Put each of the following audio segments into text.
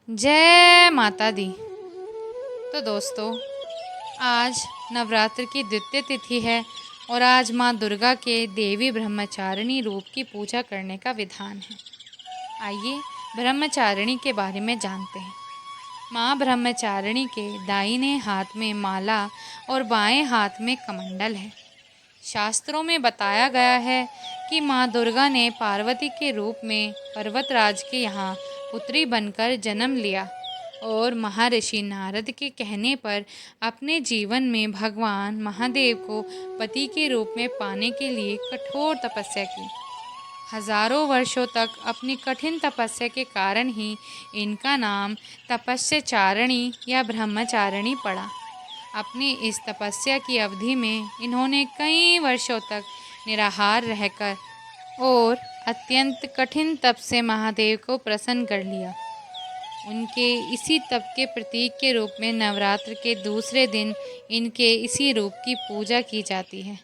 जय माता दी। तो दोस्तों, आज नवरात्र की द्वितीय तिथि है और आज माँ दुर्गा के देवी ब्रह्मचारिणी रूप की पूजा करने का विधान है। आइए ब्रह्मचारिणी के बारे में जानते हैं। माँ ब्रह्मचारिणी के दाहिने हाथ में माला और बाएं हाथ में कमंडल है। शास्त्रों में बताया गया है कि माँ दुर्गा ने पार्वती के रूप में पर्वतराज के यहाँ पुत्री बनकर जन्म लिया और महर्षि नारद के कहने पर अपने जीवन में भगवान महादेव को पति के रूप में पाने के लिए कठोर तपस्या की। हजारों वर्षों तक अपनी कठिन तपस्या के कारण ही इनका नाम तपस्याचारिणी या ब्रह्मचारिणी पड़ा। अपनी इस तपस्या की अवधि में इन्होंने कई वर्षों तक निराहार रहकर और अत्यंत कठिन तप से महादेव को प्रसन्न कर लिया। उनके इसी तप के प्रतीक के रूप में नवरात्र के दूसरे दिन इनके इसी रूप की पूजा की जाती है।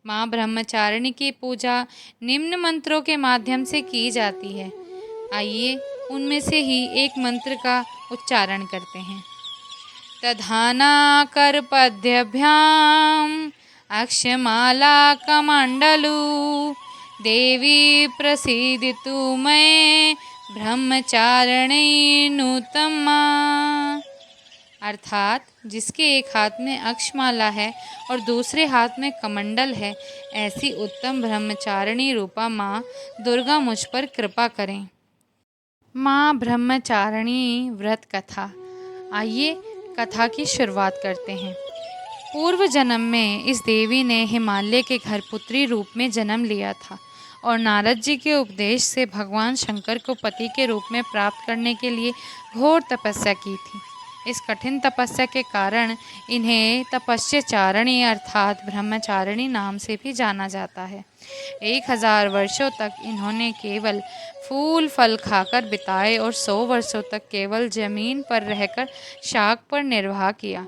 माँ ब्रह्मचारिणी की पूजा निम्न मंत्रों के माध्यम से की जाती है। आइए उनमें से ही एक मंत्र का उच्चारण करते हैं। तधानाकरपद्भ्याम् अक्षमाला कमण्डलू देवी प्रसीदितु मैं ब्रह्मचारिणी नूतमा। अर्थात जिसके एक हाथ में अक्षमाला है और दूसरे हाथ में कमंडल है, ऐसी उत्तम ब्रह्मचारिणी रूपा माँ दुर्गा मुझ पर कृपा करें। माँ ब्रह्मचारिणी व्रत कथा। आइए कथा की शुरुआत करते हैं। पूर्व जन्म में इस देवी ने हिमालय के घर पुत्री रूप में जन्म लिया था और नारद जी के उपदेश से भगवान शंकर को पति के रूप में प्राप्त करने के लिए घोर तपस्या की थी। इस कठिन तपस्या के कारण इन्हें तपस्याचारिणी अर्थात ब्रह्मचारिणी नाम से भी जाना जाता है। 1000 वर्षों तक इन्होंने केवल फूल फल खाकर बिताए और 100 वर्षों तक केवल जमीन पर रहकर शाक पर निर्वाह किया।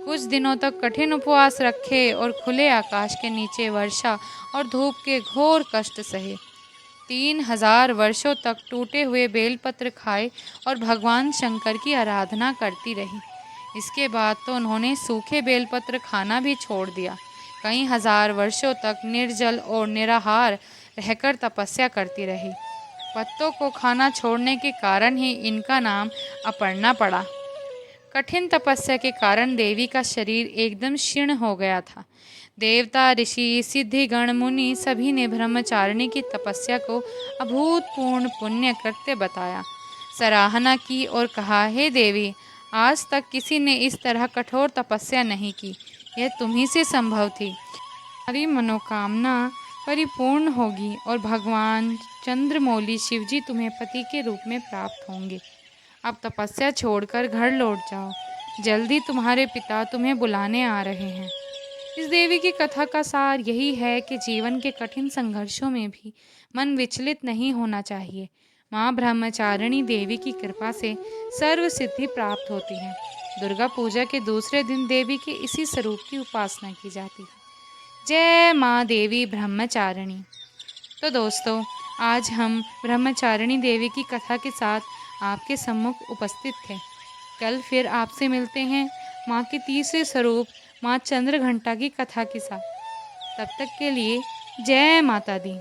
कुछ दिनों तक कठिन उपवास रखे और खुले आकाश के नीचे वर्षा और धूप के घोर कष्ट सहे। 3000 वर्षों तक टूटे हुए बेलपत्र खाए और भगवान शंकर की आराधना करती रही। इसके बाद तो उन्होंने सूखे बेलपत्र खाना भी छोड़ दिया। कई हजार वर्षों तक निर्जल और निराहार रहकर तपस्या करती रही। पत्तों को खाना छोड़ने के कारण ही इनका नाम अपर्णा पड़ा। कठिन तपस्या के कारण देवी का शरीर एकदम क्षीण हो गया था। देवता, ऋषि, सिद्धिगण, मुनि सभी ने ब्रह्मचारिणी की तपस्या को अभूतपूर्ण पुण्य कृत्य बताया, सराहना की और कहा, हे देवी, आज तक किसी ने इस तरह कठोर तपस्या नहीं की। यह तुम्ही से संभव थी। तुम्हारी मनोकामना परिपूर्ण होगी और भगवान चंद्रमौली शिवजी तुम्हें पति के रूप में प्राप्त होंगे। अब तपस्या छोड़कर घर लौट जाओ। जल्दी तुम्हारे पिता तुम्हें बुलाने आ रहे हैं। इस देवी की कथा का सार यही है कि जीवन के कठिन संघर्षों में भी मन विचलित नहीं होना चाहिए। माँ ब्रह्मचारिणी देवी की कृपा से सर्व सिद्धि प्राप्त होती है। दुर्गा पूजा के दूसरे दिन देवी के इसी स्वरूप की उपासना की जाती है। जय माँ देवी ब्रह्मचारिणी। तो दोस्तों, आज हम ब्रह्मचारिणी देवी की कथा के साथ आपके सम्मुख उपस्थित थे। कल फिर आपसे मिलते हैं माँ के तीसरे स्वरूप माँ चंद्रघंटा की कथा के साथ। तब तक के लिए जय माता दी।